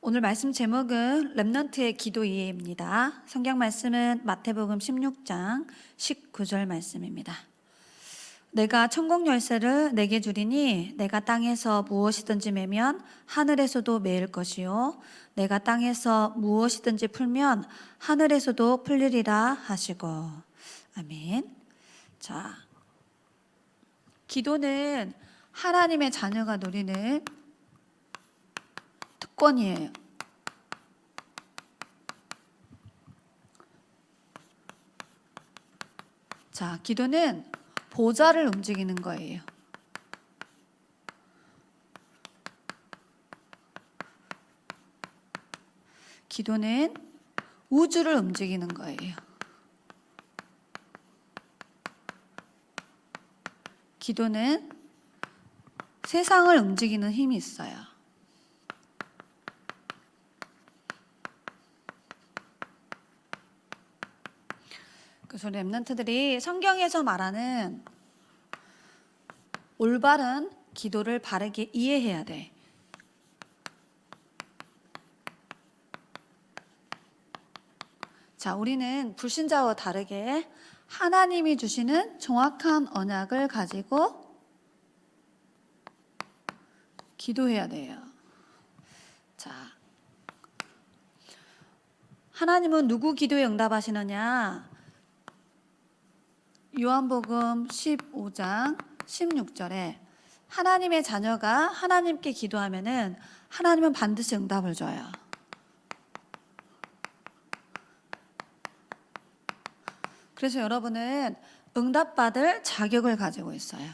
오늘 말씀 제목은 렘넌트의 기도 이해입니다. 성경 말씀은 마태복음 16장 19절 말씀입니다. 내가 천국 열쇠를 내게 주리니 내가 땅에서 무엇이든지 매면 하늘에서도 매일 것이요 내가 땅에서 무엇이든지 풀면 하늘에서도 풀리리라 하시고. 아멘. 자, 기도는 하나님의 자녀가 누리는 특권이에요. 자, 기도는 보좌를 움직이는 거예요. 기도는 우주를 움직이는 거예요. 기도는 세상을 움직이는 힘이 있어요. 그래서 렘넌트들이 성경에서 말하는 올바른 기도를 바르게 이해해야 돼. 자, 우리는 불신자와 다르게 하나님이 주시는 정확한 언약을 가지고 기도해야 돼요. 자, 하나님은 누구 기도에 응답하시느냐? 요한복음 15장 16절에 하나님의 자녀가 하나님께 기도하면은 하나님은 반드시 응답을 줘요. 그래서 여러분은 응답받을 자격을 가지고 있어요.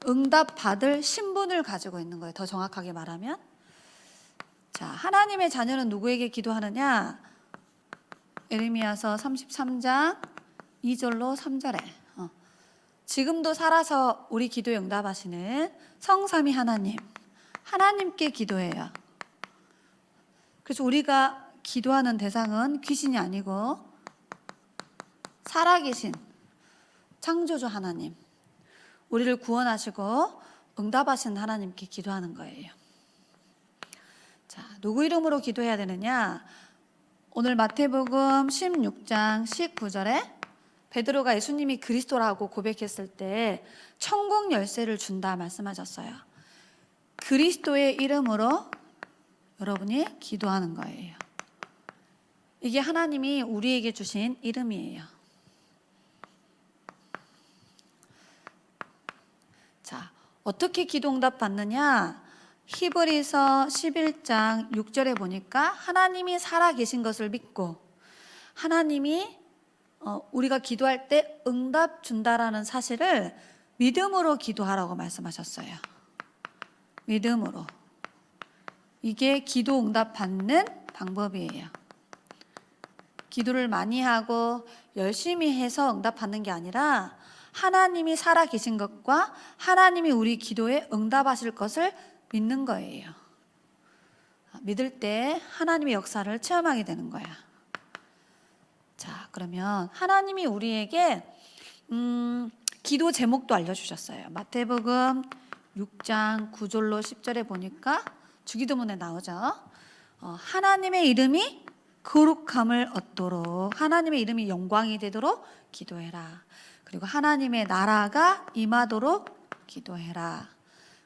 응답받을 신분을 가지고 있는 거예요. 더 정확하게 말하면. 자, 하나님의 자녀는 누구에게 기도하느냐? 에레미야서 33장 2절로 3절에 지금도 살아서 우리 기도에 응답하시는 성삼위 하나님, 하나님께 기도해요. 그래서 우리가 기도하는 대상은 귀신이 아니고 살아계신 창조주 하나님, 우리를 구원하시고 응답하신 하나님께 기도하는 거예요. 자, 누구 이름으로 기도해야 되느냐? 오늘 마태복음 16장 19절에 베드로가 예수님이 그리스도라고 고백했을 때 천국 열쇠를 준다 말씀하셨어요. 그리스도의 이름으로 여러분이 기도하는 거예요. 이게 하나님이 우리에게 주신 이름이에요. 자, 어떻게 기도 응답 받느냐? 히브리서 11장 6절에 보니까 하나님이 살아계신 것을 믿고 하나님이 우리가 기도할 때 응답 준다라는 사실을 믿음으로 기도하라고 말씀하셨어요. 믿음으로. 이게 기도 응답 받는 방법이에요. 기도를 많이 하고 열심히 해서 응답 받는 게 아니라 하나님이 살아계신 것과 하나님이 우리 기도에 응답하실 것을 믿는 거예요. 믿을 때 하나님의 역사를 체험하게 되는 거야. 자, 그러면 하나님이 우리에게 기도 제목도 알려주셨어요. 마태복음 6장 9절로 10절에 보니까 주기도문에 나오죠. 하나님의 이름이 거룩함을 얻도록, 하나님의 이름이 영광이 되도록 기도해라. 그리고 하나님의 나라가 임하도록 기도해라.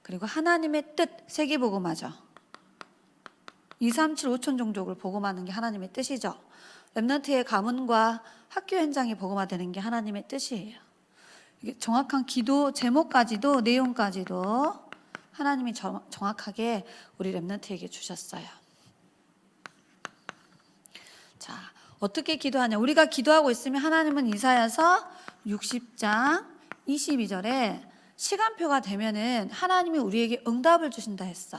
그리고 하나님의 뜻, 세계복음화죠. 2, 3, 7, 5천 종족을 복음하는 게 하나님의 뜻이죠. 렘넌트의 가문과 학교 현장이 복음화되는 게 하나님의 뜻이에요. 이게 정확한 기도 제목까지도 내용까지도 하나님이 정확하게 우리 렘넌트에게 주셨어요. 자, 어떻게 기도하냐? 우리가 기도하고 있으면 하나님은 이사야서 60장 22절에 시간표가 되면은 하나님이 우리에게 응답을 주신다 했어.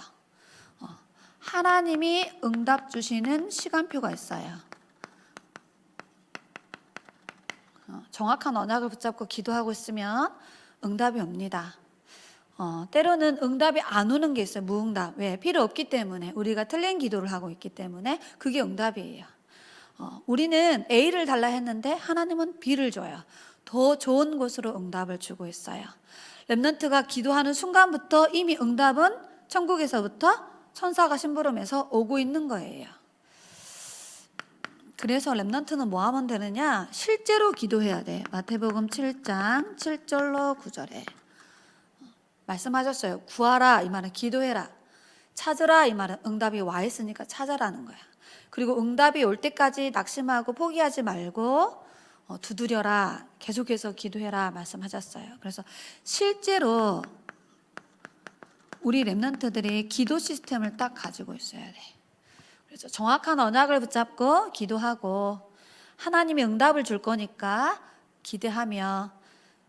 하나님이 응답 주시는 시간표가 있어요. 정확한 언약을 붙잡고 기도하고 있으면 응답이 옵니다. 때로는 응답이 안 오는 게 있어요. 무응답. 왜? 필요 없기 때문에. 우리가 틀린 기도를 하고 있기 때문에 그게 응답이에요. 우리는 A를 달라 했는데 하나님은 B를 줘요. 더 좋은 곳으로 응답을 주고 있어요. 렘넌트가 기도하는 순간부터 이미 응답은 천국에서부터 천사가 심부름해서 오고 있는 거예요. 그래서 렘넌트는 뭐 하면 되느냐? 실제로 기도해야 돼. 마태복음 7장 7절로 9절에 말씀하셨어요. 구하라 이 말은 기도해라. 찾으라 이 말은 응답이 와 있으니까 찾아라는 거야. 그리고 응답이 올 때까지 낙심하고 포기하지 말고 두드려라. 계속해서 기도해라 말씀하셨어요. 그래서 실제로 우리 렘넌트들이 기도 시스템을 딱 가지고 있어야 돼. 그래서 정확한 언약을 붙잡고 기도하고 하나님이 응답을 줄 거니까 기대하며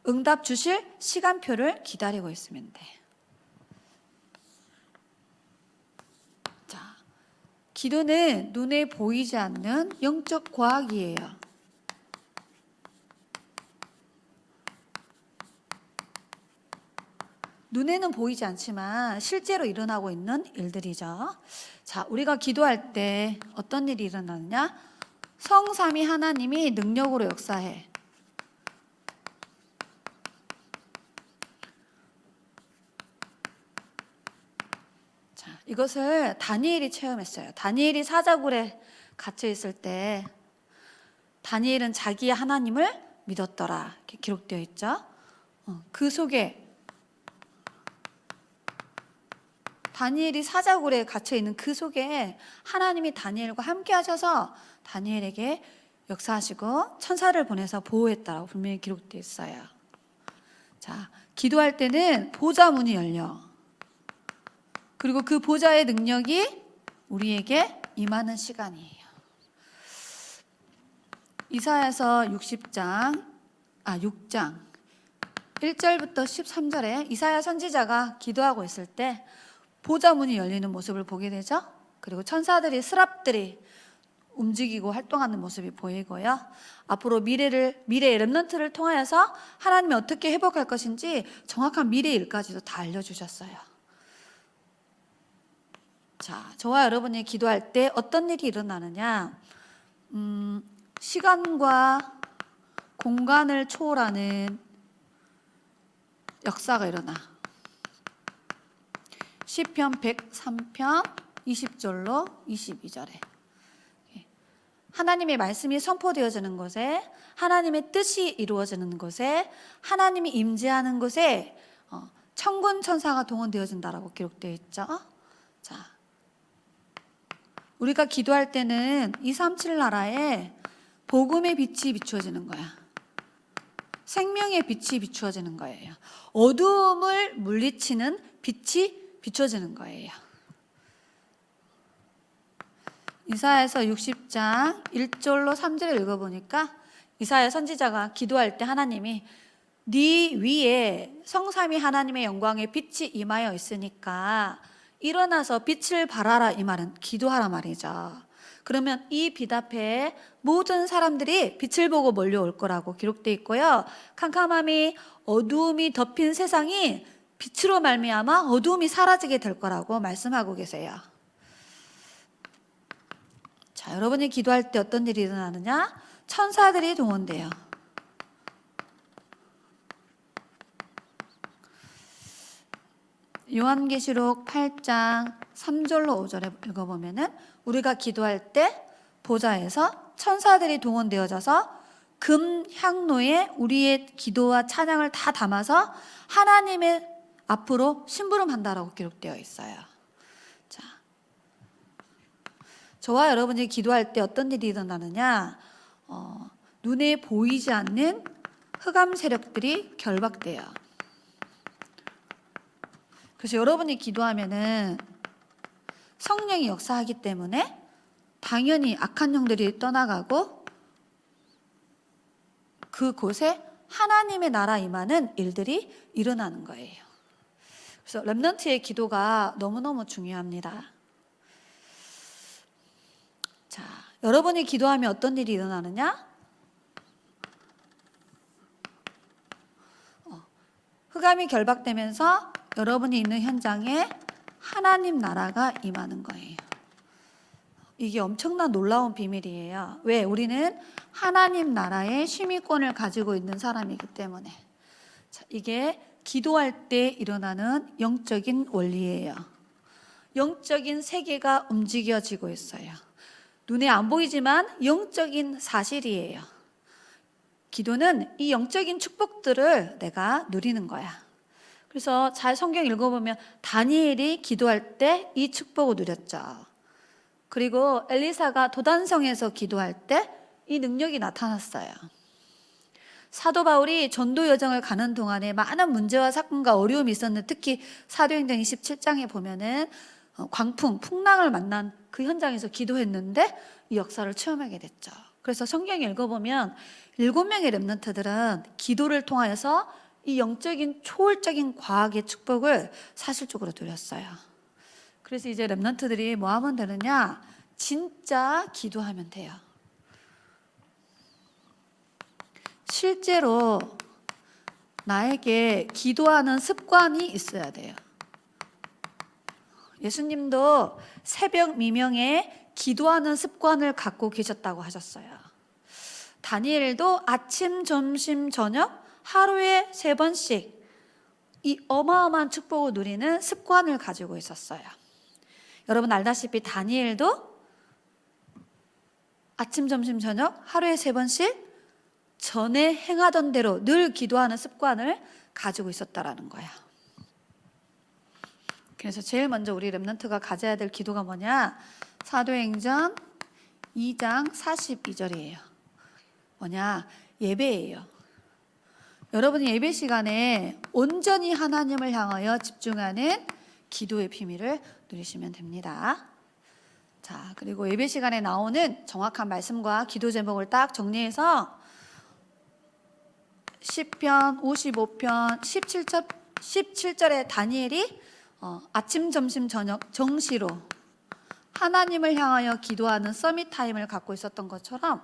응답 주실 시간표를 기다리고 있으면 돼. 자, 기도는 눈에 보이지 않는 영적 과학이에요. 눈에는 보이지 않지만 실제로 일어나고 있는 일들이죠. 자, 우리가 기도할 때 어떤 일이 일어나느냐? 성삼위 하나님이 능력으로 역사해. 자, 이것을 다니엘이 체험했어요. 다니엘이 사자굴에 갇혀 있을 때 다니엘은 자기의 하나님을 믿었더라. 이렇게 기록되어 있죠. 그 속에 다니엘이 사자굴에 갇혀 있는 그 속에 하나님이 다니엘과 함께 하셔서 다니엘에게 역사하시고 천사를 보내서 보호했다라고 분명히 기록되어 있어요. 자, 기도할 때는 보좌 문이 열려. 그리고 그 보좌의 능력이 우리에게 임하는 시간이에요. 이사야서 6장 1절부터 13절에 이사야 선지자가 기도하고 있을 때 보좌 문이 열리는 모습을 보게 되죠. 그리고 천사들이 스랍들이 움직이고 활동하는 모습이 보이고요. 앞으로 미래의 렘넌트를 통하여서 하나님이 어떻게 회복할 것인지 정확한 미래의 일까지도 다 알려주셨어요. 자, 저와 여러분이 기도할 때 어떤 일이 일어나느냐? 시간과 공간을 초월하는 역사가 일어나. 시편 103편 20절로 22절에 하나님의 말씀이 선포되어지는 곳에, 하나님의 뜻이 이루어지는 곳에, 하나님이 임재하는 곳에 천군 천사가 동원되어진다라고 기록되어 있죠. 자, 우리가 기도할 때는 237 나라에 복음의 빛이 비추어지는 거야. 생명의 빛이 비추어지는 거예요. 어두움을 물리치는 빛이 비춰지는 거예요. 이사야서 60장 1절로 3절을 읽어보니까 이사야 선지자가 기도할 때 하나님이 네 위에 성삼위 하나님의 영광의 빛이 임하여 있으니까 일어나서 빛을 발하라 이 말은 기도하라 말이죠. 그러면 이 빛 앞에 모든 사람들이 빛을 보고 몰려올 거라고 기록되어 있고요. 캄캄함이 어두움이 덮인 세상이 빛으로 말미암아 어두움이 사라지게 될 거라고 말씀하고 계세요. 자, 여러분이 기도할 때 어떤 일이 일어나느냐? 천사들이 동원돼요. 요한계시록 8장 3절로 5절에 읽어보면은 우리가 기도할 때 보좌에서 천사들이 동원되어져서 금 향로에 우리의 기도와 찬양을 다 담아서 하나님의 앞으로 심부름한다라고 기록되어 있어요. 자, 저와 여러분이 기도할 때 어떤 일이 일어나느냐? 눈에 보이지 않는 흑암 세력들이 결박돼요. 그래서 여러분이 기도하면은 성령이 역사하기 때문에 당연히 악한 영들이 떠나가고 그곳에 하나님의 나라 임하는 일들이 일어나는 거예요. 그래서 렘넌트의 기도가 너무너무 중요합니다. 자, 여러분이 기도하면 어떤 일이 일어나느냐? 흑암이 결박되면서 여러분이 있는 현장에 하나님 나라가 임하는 거예요. 이게 엄청난 놀라운 비밀이에요. 왜? 우리는 하나님 나라의 심의권을 가지고 있는 사람이기 때문에. 자, 이게 기도할 때 일어나는 영적인 원리예요. 영적인 세계가 움직여지고 있어요. 눈에 안 보이지만 영적인 사실이에요. 기도는 이 영적인 축복들을 내가 누리는 거야. 그래서 잘 성경 읽어보면 다니엘이 기도할 때 이 축복을 누렸죠. 그리고 엘리사가 도단성에서 기도할 때 이 능력이 나타났어요. 사도 바울이 전도 여정을 가는 동안에 많은 문제와 사건과 어려움이 있었는데, 특히 사도행전 27장에 보면은 광풍, 풍랑을 만난 그 현장에서 기도했는데 이 역사를 체험하게 됐죠. 그래서 성경 읽어보면 7명의 렘넌트들은 기도를 통하여서 이 영적인 초월적인 과학의 축복을 사실적으로 누렸어요. 그래서 이제 렘넌트들이 뭐 하면 되느냐? 진짜 기도하면 돼요. 실제로 나에게 기도하는 습관이 있어야 돼요. 예수님도 새벽 미명에 기도하는 습관을 갖고 계셨다고 하셨어요. 다니엘도 아침, 점심, 저녁 하루에 3번씩 이 어마어마한 축복을 누리는 습관을 가지고 있었어요. 여러분 알다시피 다니엘도 아침, 점심, 저녁 하루에 3번씩 전에 행하던 대로 늘 기도하는 습관을 가지고 있었다라는 거야. 그래서 제일 먼저 우리 렘넌트가 가져야 될 기도가 뭐냐? 사도행전 2장 42절이에요. 뭐냐? 예배예요. 여러분이 예배 시간에 온전히 하나님을 향하여 집중하는 기도의 비밀을 누리시면 됩니다. 자, 그리고 예배 시간에 나오는 정확한 말씀과 기도 제목을 딱 정리해서 시편 55편 17절에 다니엘이 아침, 점심, 저녁 정시로 하나님을 향하여 기도하는 서밋 타임을 갖고 있었던 것처럼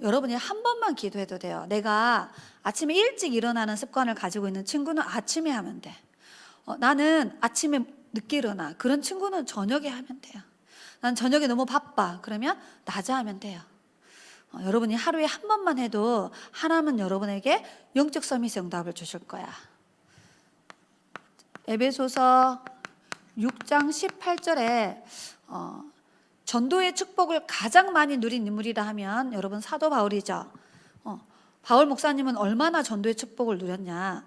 여러분이 한 번만 기도해도 돼요. 내가 아침에 일찍 일어나는 습관을 가지고 있는 친구는 아침에 하면 돼. 나는 아침에 늦게 일어나. 그런 친구는 저녁에 하면 돼요. 난 저녁에 너무 바빠. 그러면 낮에 하면 돼요. 여러분이 하루에 한 번만 해도 하나님은 여러분에게 영적 서밋의 응답을 주실 거야. 에베소서 6장 18절에 전도의 축복을 가장 많이 누린 인물이라 하면 여러분 사도 바울이죠. 바울 목사님은 얼마나 전도의 축복을 누렸냐.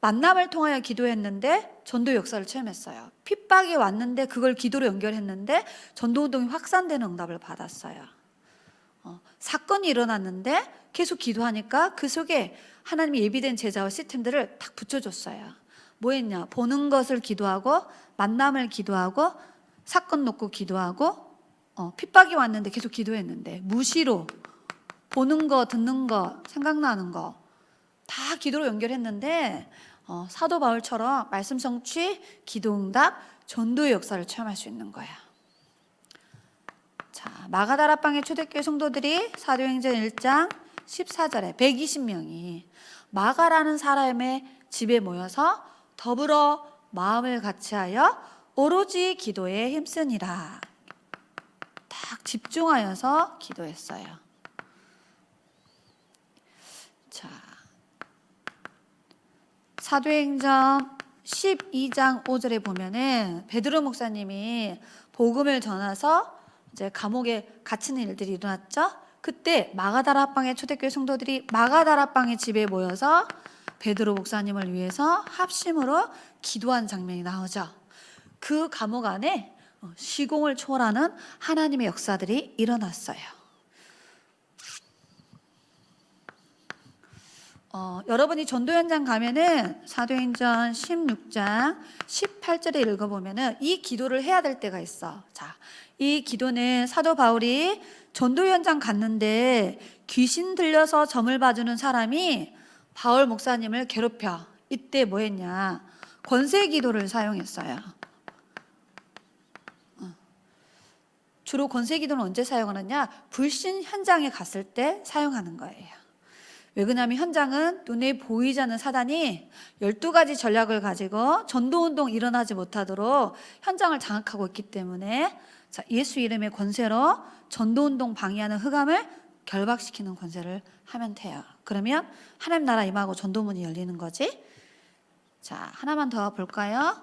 만남을 통하여 기도했는데 전도 역사를 체험했어요. 핍박이 왔는데 그걸 기도로 연결했는데 전도운동이 확산되는 응답을 받았어요. 사건이 일어났는데 계속 기도하니까 그 속에 하나님이 예비된 제자와 시스템들을 딱 붙여줬어요. 뭐 했냐? 보는 것을 기도하고 만남을 기도하고 사건 놓고 기도하고 핍박이 왔는데 계속 기도했는데 무시로 보는 거 듣는 거 생각나는 거 다 기도로 연결했는데 사도 바울처럼 말씀 성취, 기도 응답, 전도의 역사를 체험할 수 있는 거야. 자, 마가다락방의 초대교회 성도들이 사도행전 1장 14절에 120명이 마가라는 사람의 집에 모여서 더불어 마음을 같이하여 오로지 기도에 힘쓰니라. 딱 집중하여서 기도했어요. 자, 사도행전 12장 5절에 보면은 베드로 목사님이 복음을 전해서 이제 감옥에 갇히는 일들이 일어났죠. 그때 마가다락방의 초대교회 성도들이 마가다락방의 집에 모여서 베드로 목사님을 위해서 합심으로 기도한 장면이 나오죠. 그 감옥 안에 시공을 초월하는 하나님의 역사들이 일어났어요. 여러분이 전도 현장 가면은 사도행전 16장 18절에 읽어보면은 이 기도를 해야 될 때가 있어. 자, 이 기도는 사도 바울이 전도 현장 갔는데 귀신 들려서 점을 봐주는 사람이 바울 목사님을 괴롭혀. 이때 뭐 했냐? 권세 기도를 사용했어요. 주로 권세 기도는 언제 사용하느냐? 불신 현장에 갔을 때 사용하는 거예요. 왜 그러냐면 현장은 눈에 보이지 않는 사단이 12가지 전략을 가지고 전도운동 일어나지 못하도록 현장을 장악하고 있기 때문에 자, 예수 이름의 권세로 전도운동 방해하는 흑암을 결박시키는 권세를 하면 돼요. 그러면 하나님 나라 임하고 전도문이 열리는 거지. 자, 하나만 더 볼까요?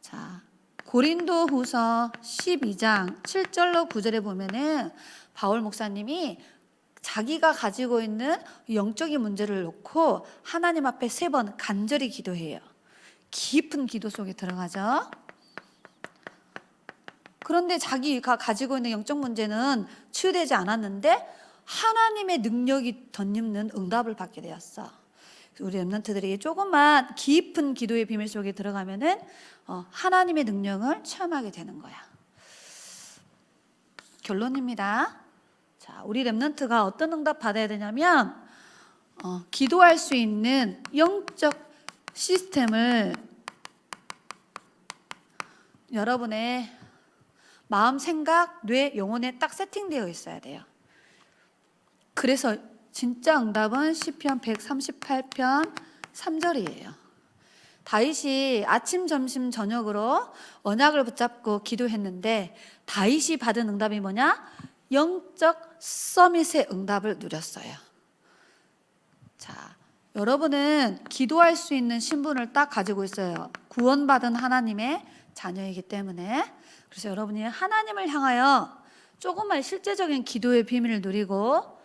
자, 고린도후서 12장 7절로 9절에 보면은 바울 목사님이 자기가 가지고 있는 영적인 문제를 놓고 하나님 앞에 3번 간절히 기도해요. 깊은 기도 속에 들어가죠. 그런데 자기가 가지고 있는 영적 문제는 치유되지 않았는데 하나님의 능력이 덧입는 응답을 받게 되었어. 우리 렘넌트들이 조금만 깊은 기도의 비밀 속에 들어가면은 하나님의 능력을 체험하게 되는 거야. 결론입니다. 자, 우리 렘넌트가 어떤 응답 받아야 되냐면 기도할 수 있는 영적 시스템을 여러분의 마음, 생각, 뇌, 영혼에 딱 세팅되어 있어야 돼요. 그래서 진짜 응답은 시편 138편 3절이에요. 다윗이 아침, 점심, 저녁으로 언약을 붙잡고 기도했는데 다윗이 받은 응답이 뭐냐? 영적 서밋의 응답을 누렸어요. 자, 여러분은 기도할 수 있는 신분을 딱 가지고 있어요. 구원받은 하나님의 자녀이기 때문에. 그래서 여러분이 하나님을 향하여 조금만 실제적인 기도의 비밀을 누리고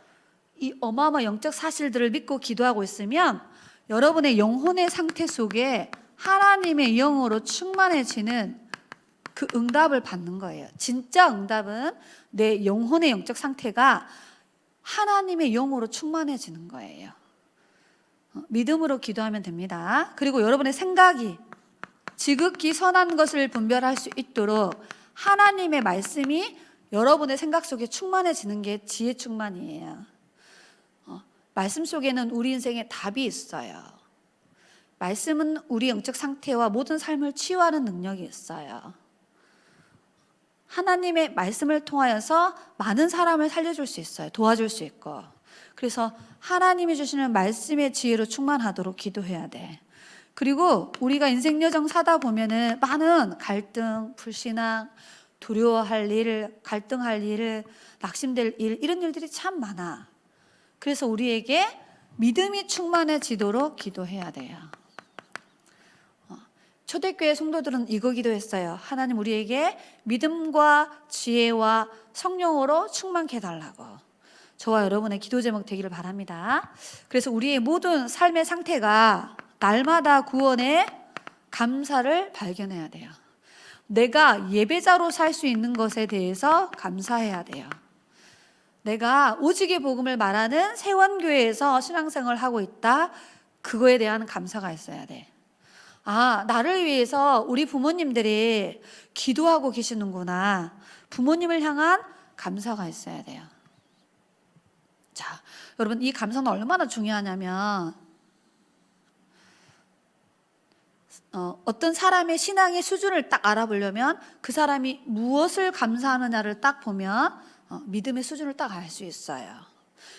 이 어마어마한 영적 사실들을 믿고 기도하고 있으면 여러분의 영혼의 상태 속에 하나님의 영으로 충만해지는 그 응답을 받는 거예요. 진짜 응답은 내 영혼의 영적 상태가 하나님의 영으로 충만해지는 거예요. 믿음으로 기도하면 됩니다. 그리고 여러분의 생각이 지극히 선한 것을 분별할 수 있도록 하나님의 말씀이 여러분의 생각 속에 충만해지는 게 지혜 충만이에요. 말씀 속에는 우리 인생에 답이 있어요. 말씀은 우리 영적 상태와 모든 삶을 치유하는 능력이 있어요. 하나님의 말씀을 통하여서 많은 사람을 살려줄 수 있어요. 도와줄 수 있고. 그래서 하나님이 주시는 말씀의 지혜로 충만하도록 기도해야 돼. 그리고 우리가 인생 여정 사다 보면은 많은 갈등, 불신앙, 두려워할 일, 갈등할 일, 낙심될 일, 이런 일들이 참 많아. 그래서 우리에게 믿음이 충만해지도록 기도해야 돼요. 초대교회 성도들은 이거 기도했어요. 하나님 우리에게 믿음과 지혜와 성령으로 충만케 해달라고. 저와 여러분의 기도 제목 되기를 바랍니다. 그래서 우리의 모든 삶의 상태가 날마다 구원의 감사를 발견해야 돼요. 내가 예배자로 살 수 있는 것에 대해서 감사해야 돼요. 내가 오직의 복음을 말하는 세원교회에서 신앙생활을 하고 있다. 그거에 대한 감사가 있어야 돼. 아, 나를 위해서 우리 부모님들이 기도하고 계시는구나. 부모님을 향한 감사가 있어야 돼요. 자, 여러분 이 감사는 얼마나 중요하냐면 어떤 사람의 신앙의 수준을 딱 알아보려면 그 사람이 무엇을 감사하느냐를 딱 보면 믿음의 수준을 딱 알 수 있어요.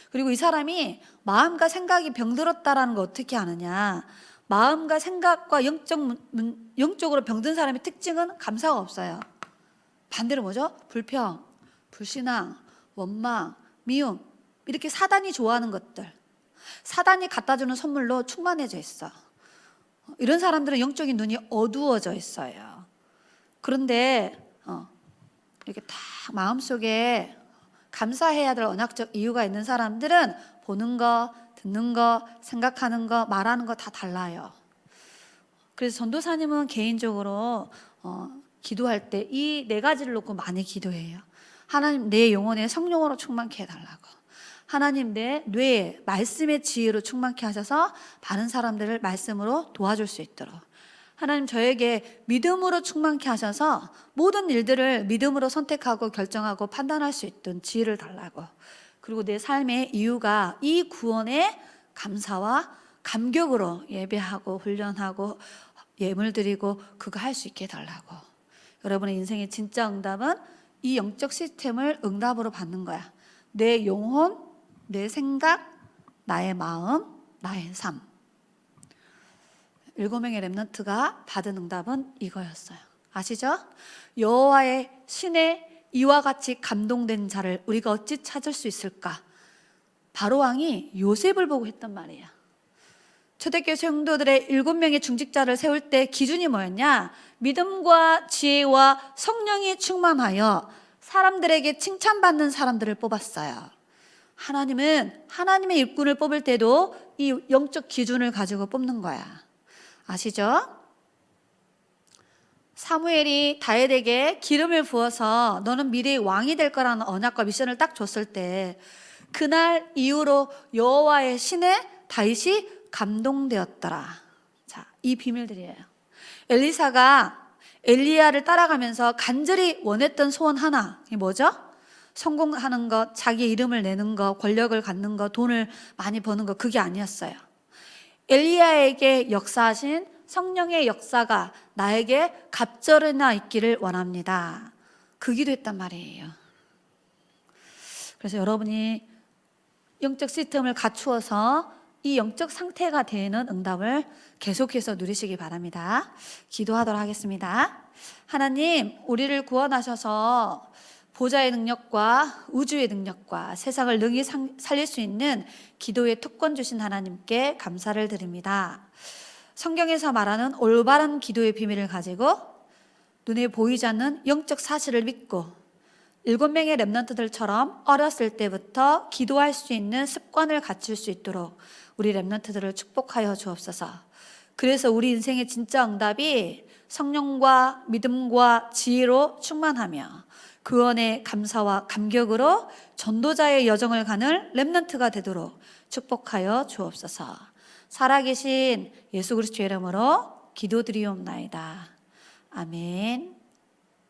그리고 이 사람이 마음과 생각이 병들었다라는 거 어떻게 아느냐? 마음과 생각과 영적으로 병든 사람의 특징은 감사가 없어요. 반대로 뭐죠? 불평, 불신앙, 원망, 미움, 이렇게 사단이 좋아하는 것들, 사단이 갖다 주는 선물로 충만해져 있어. 이런 사람들은 영적인 눈이 어두워져 있어요. 그런데 이렇게 딱 마음속에 감사해야 될 언약적 이유가 있는 사람들은 보는 거, 듣는 거, 생각하는 거, 말하는 거 다 달라요. 그래서 전도사님은 개인적으로 기도할 때 이 4가지를 놓고 많이 기도해요. 하나님 내 영혼에 성령으로 충만케 해달라고. 하나님 내 뇌에 말씀의 지혜로 충만케 하셔서 많은 사람들을 말씀으로 도와줄 수 있도록. 하나님 저에게 믿음으로 충만케 하셔서 모든 일들을 믿음으로 선택하고 결정하고 판단할 수 있던 지혜를 달라고. 그리고 내 삶의 이유가 이 구원의 감사와 감격으로 예배하고 훈련하고 예물 드리고 그거 할 수 있게 해달라고. 여러분의 인생의 진짜 응답은 이 영적 시스템을 응답으로 받는 거야. 내 영혼, 내 생각, 나의 마음, 나의 삶. 7명의 렘넌트가 받은 응답은 이거였어요. 아시죠? 여호와의 신의 이와 같이 감동된 자를 우리가 어찌 찾을 수 있을까? 바로왕이 요셉을 보고 했단 말이야. 초대교회 성도들의 7명의 중직자를 세울 때 기준이 뭐였냐? 믿음과 지혜와 성령이 충만하여 사람들에게 칭찬받는 사람들을 뽑았어요. 하나님은 하나님의 일꾼을 뽑을 때도 이 영적 기준을 가지고 뽑는 거야. 아시죠? 사무엘이 다윗에게 기름을 부어서 너는 미래의 왕이 될 거라는 언약과 미션을 딱 줬을 때 그날 이후로 여호와의 신에 다윗이 감동되었더라. 자, 이 비밀들이에요. 엘리사가 엘리야를 따라가면서 간절히 원했던 소원 하나, 이게 뭐죠? 성공하는 것, 자기 이름을 내는 것, 권력을 갖는 것, 돈을 많이 버는 것, 그게 아니었어요. 엘리야에게 역사하신 성령의 역사가 나에게 갑절이나 있기를 원합니다. 그 기도했단 말이에요. 그래서 여러분이 영적 시스템을 갖추어서 이 영적 상태가 되는 응답을 계속해서 누리시기 바랍니다. 기도하도록 하겠습니다. 하나님, 우리를 구원하셔서 보좌의 능력과 우주의 능력과 세상을 능히 살릴 수 있는 기도의 특권 주신 하나님께 감사를 드립니다. 성경에서 말하는 올바른 기도의 비밀을 가지고 눈에 보이지 않는 영적 사실을 믿고 7명의 렘넌트들처럼 어렸을 때부터 기도할 수 있는 습관을 갖출 수 있도록 우리 렘넌트들을 축복하여 주옵소서. 그래서 우리 인생의 진짜 응답이 성령과 믿음과 지혜로 충만하며 그 안에 감사와 감격으로 전도자의 여정을 가는 렘넌트가 되도록 축복하여 주옵소서. 살아계신 예수 그리스도의 이름으로 기도드리옵나이다. 아멘.